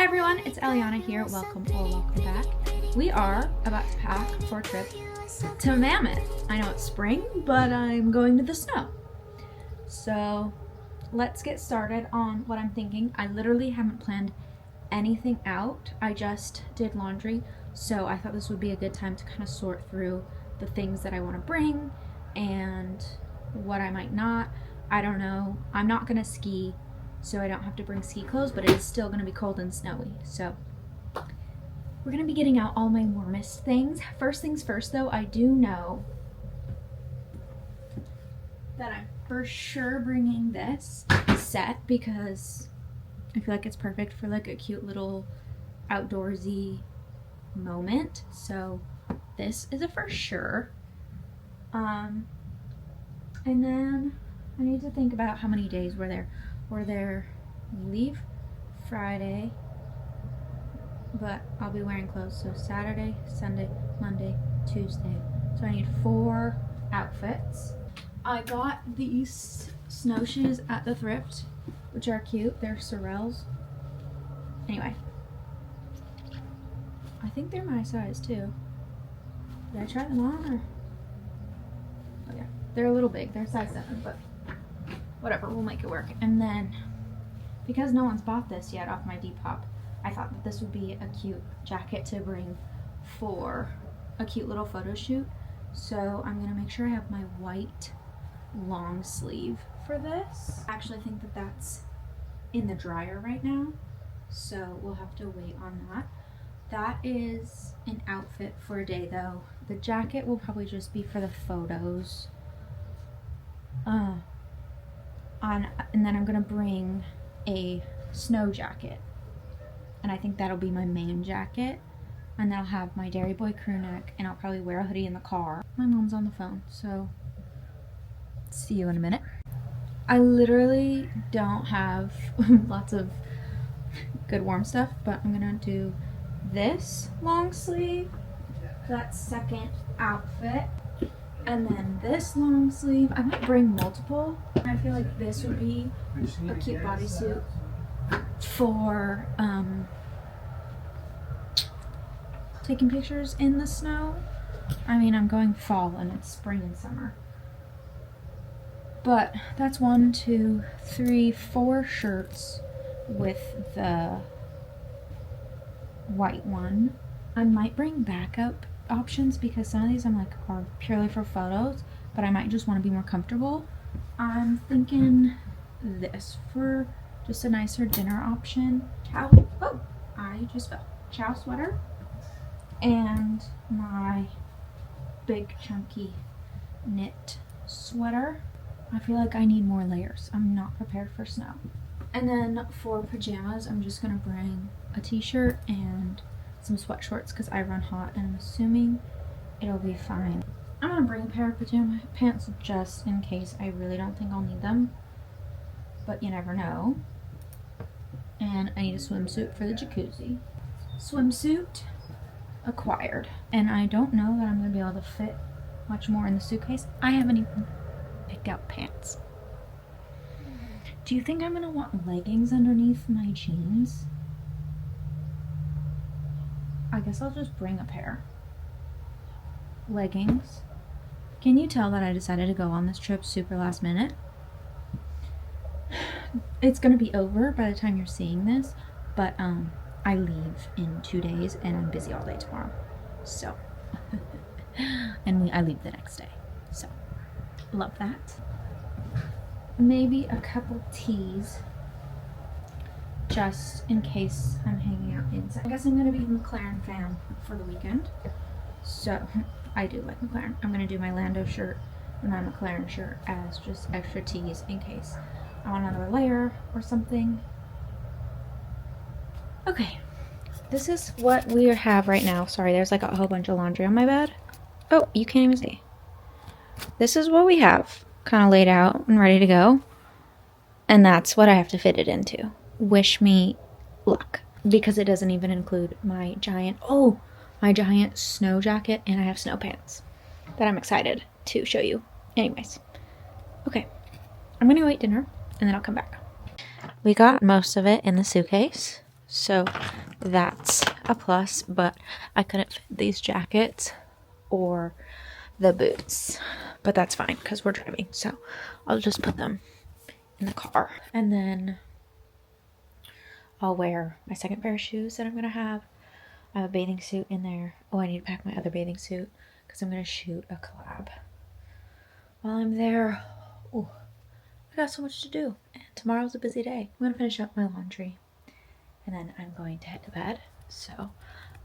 everyone, it's Eliana here. Welcome back. We are about to pack for a trip to Mammoth. I know it's spring, but I'm going to the snow. So let's get started on what I'm thinking. I literally haven't planned anything out. I just did laundry, so I thought this would be a good time to kind of sort through the things that I want to bring and what I might not. I don't know. I'm not gonna ski, so I don't have to bring ski clothes, but it is still gonna be cold and snowy. So we're gonna be getting out all my warmest things. First things first though, I do know that I'm for sure bringing this set because I feel like it's perfect for like a cute little outdoorsy moment. So this is a for sure. And then I need to think about how many days we're there. We leave Friday, but I'll be wearing clothes. So Saturday, Sunday, Monday, Tuesday. So I need 4 outfits. I got these snowshoes at the thrift, which are cute. They're Sorels. Anyway, I think they're my size too. Did I try them on or? Oh yeah, they're a little big. They're size 7, but whatever, we'll make it work. And then, because no one's bought this yet off my Depop, I thought that this would be a cute jacket to bring for a cute little photo shoot. So I'm gonna make sure I have my white long sleeve for this. I actually think that that's in the dryer right now, so we'll have to wait on that. That is an outfit for a day though. The jacket will probably just be for the photos. And then I'm gonna bring a snow jacket, and I think that'll be my main jacket, and then I'll have my Dairy Boy crew neck, and I'll probably wear a hoodie in the car. My mom's on the phone, so see you in a minute. I literally don't have lots of good warm stuff, but I'm gonna do this long sleeve, that second outfit, and then this long sleeve. I might bring multiple. I feel like this would be a cute bodysuit for taking pictures in the snow. I mean, I'm going fall and it's spring and summer. But that's 1, 2, 3, 4 shirts with the white one. I might bring backup options because some of these I'm like are purely for photos, but I might just want to be more comfortable. I'm thinking this for just a nicer dinner option. Chow sweater and my big chunky knit sweater. I feel like I need more layers. I'm not prepared for snow. And then for pajamas, I'm just gonna bring a t-shirt and some sweat shorts because I run hot and I'm assuming it'll be fine. I'm gonna bring a pair of pajama pants just in case. I really don't think I'll need them, but you never know. And I need a swimsuit for the jacuzzi. Swimsuit acquired. And I don't know that I'm gonna be able to fit much more in the suitcase. I haven't even picked out pants. Do you think I'm gonna want leggings underneath my jeans? I guess I'll just bring a pair. Leggings. Can you tell that I decided to go on this trip super last minute? It's gonna be over by the time you're seeing this, but I leave in 2 days and I'm busy all day tomorrow. So, and I leave the next day. So, love that. Maybe a couple tees just in case I'm hanging out inside. I guess I'm gonna be a McLaren fan for the weekend. So I do like McLaren. I'm gonna do my Lando shirt and my McLaren shirt as just extra tees in case I want another layer or something. Okay, this is what we have right now. Sorry, there's like a whole bunch of laundry on my bed. Oh, you can't even see. This is what we have kind of laid out and ready to go. And that's what I have to fit it into. Wish me luck, because it doesn't even include my giant snow jacket, and I have snow pants that I'm excited to show you. Anyways, okay, I'm gonna go eat dinner and then I'll come back. We got most of it in the suitcase, so that's a plus, but I couldn't fit these jackets or the boots, but that's fine because we're driving, so I'll just put them in the car. And then I'll wear my second pair of shoes that I'm gonna have. I have a bathing suit in there. Oh, I need to pack my other bathing suit because I'm gonna shoot a collab while I'm there. Oh, I got so much to do, and tomorrow's a busy day. I'm gonna finish up my laundry and then I'm going to head to bed. So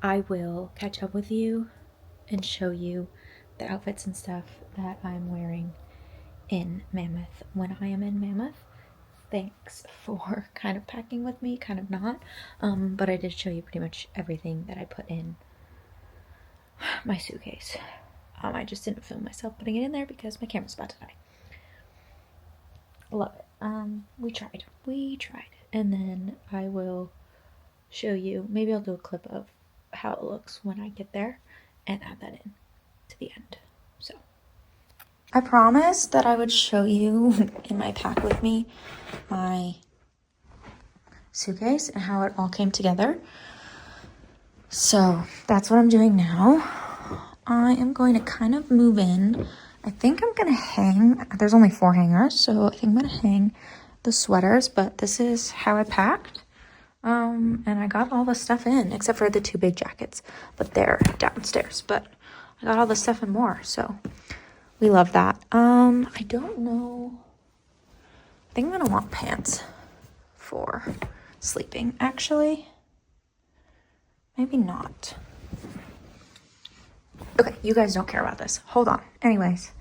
I will catch up with you and show you the outfits and stuff that I'm wearing in Mammoth when I am in Mammoth. Thanks for kind of packing with me, kind of not, but I did show you pretty much everything that I put in my suitcase. I just didn't film myself putting it in there because my camera's about to die. Love it. We tried, and then I will show you, maybe I'll do a clip of how it looks when I get there and add that in to the end. So I promised that I would show you in my pack with me my suitcase and how it all came together. So that's what I'm doing now. I am going to kind of move in. I think I'm gonna hang, there's only 4 hangers, so I think I'm gonna hang the sweaters, but this is how I packed. And I got all the stuff in, except for the 2 big jackets, but they're downstairs. But I got all the stuff and more, so we love that. I don't know. I think I'm gonna want pants for sleeping, actually. Maybe not. Okay, you guys don't care about this. Hold on. Anyways,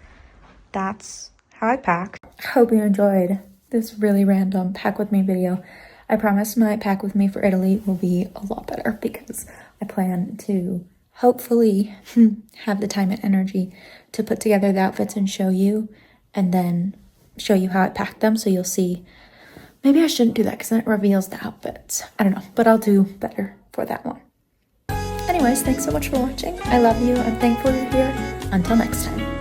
that's how I pack. I hope you enjoyed this really random pack with me video. I promise my pack with me for Italy will be a lot better because I plan to hopefully have the time and energy to put together the outfits and show you, and then show you how I packed them so you'll see. Maybe I shouldn't do that because then it reveals the outfits. I don't know, but I'll do better for that one. Anyways, thanks so much for watching. I love you. I'm thankful you're here. Until next time.